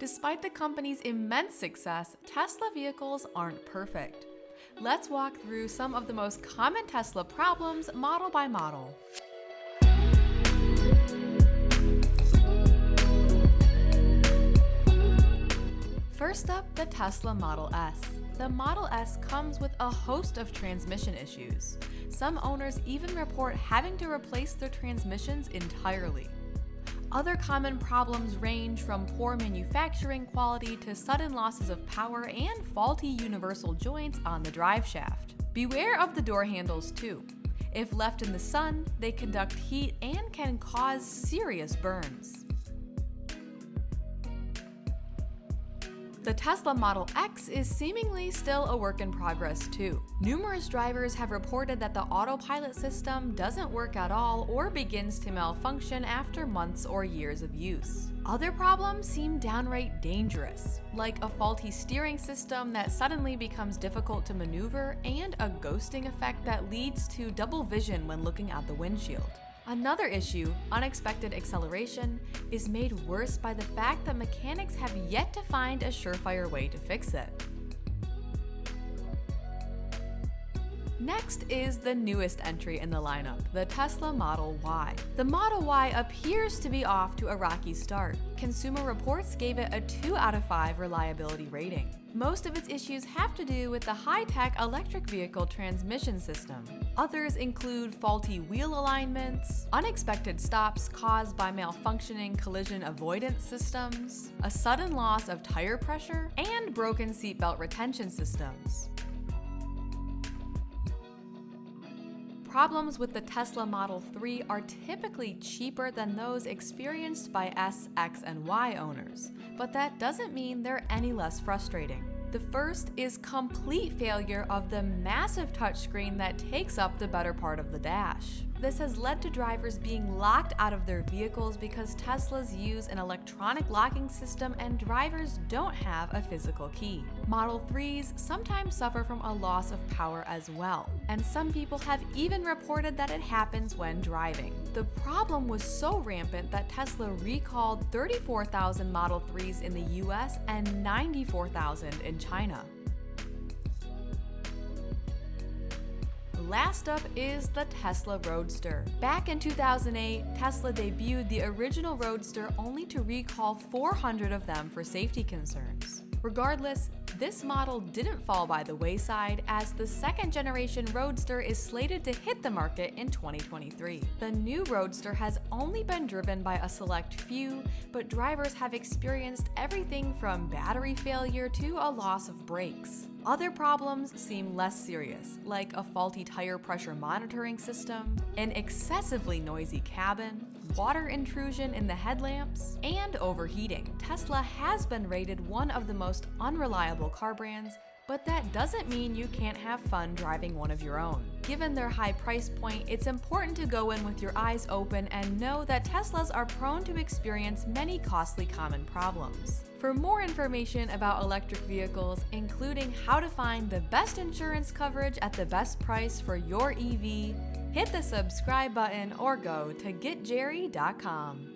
Despite the company's immense success, Tesla vehicles aren't perfect. Let's walk through some of the most common Tesla problems model by model. First up, the Tesla Model S. The Model S comes with a host of transmission issues. Some owners even report having to replace their transmissions entirely. Other common problems range from poor manufacturing quality to sudden losses of power and faulty universal joints on the drive shaft. Beware of the door handles too. If left in the sun, they conduct heat and can cause serious burns. The Tesla Model X is seemingly still a work in progress too. Numerous drivers have reported that the autopilot system doesn't work at all or begins to malfunction after months or years of use. Other problems seem downright dangerous, like a faulty steering system that suddenly becomes difficult to maneuver and a ghosting effect that leads to double vision when looking out the windshield. Another issue, unexpected acceleration, is made worse by the fact that mechanics have yet to find a surefire way to fix it. Next is the newest entry in the lineup, the Tesla Model Y. The Model Y appears to be off to a rocky start. Consumer Reports gave it a 2 out of 5 reliability rating. Most of its issues have to do with the high-tech electric vehicle transmission system. Others include faulty wheel alignments, unexpected stops caused by malfunctioning collision avoidance systems, a sudden loss of tire pressure, and broken seatbelt retention systems. Problems with the Tesla Model 3 are typically cheaper than those experienced by S, X, and Y owners, but that doesn't mean they're any less frustrating. The first is complete failure of the massive touchscreen that takes up the better part of the dash. This has led to drivers being locked out of their vehicles because Teslas use an electronic locking system and drivers don't have a physical key. Model 3s sometimes suffer from a loss of power as well, and some people have even reported that it happens when driving. The problem was so rampant that Tesla recalled 34,000 Model 3s in the US and 94,000 in China. Last up is the Tesla Roadster. Back in 2008, Tesla debuted the original Roadster only to recall 400 of them for safety concerns. Regardless, this model didn't fall by the wayside as the second generation Roadster is slated to hit the market in 2023. The new Roadster has only been driven by a select few, but drivers have experienced everything from battery failure to a loss of brakes. Other problems seem less serious, like a faulty tire pressure monitoring system, an excessively noisy cabin, water intrusion in the headlamps, and overheating. Tesla has been rated one of the most unreliable car brands, but that doesn't mean you can't have fun driving one of your own. Given their high price point, it's important to go in with your eyes open and know that Teslas are prone to experience many costly common problems. For more information about electric vehicles, including how to find the best insurance coverage at the best price for your EV, hit the subscribe button or go to getjerry.com.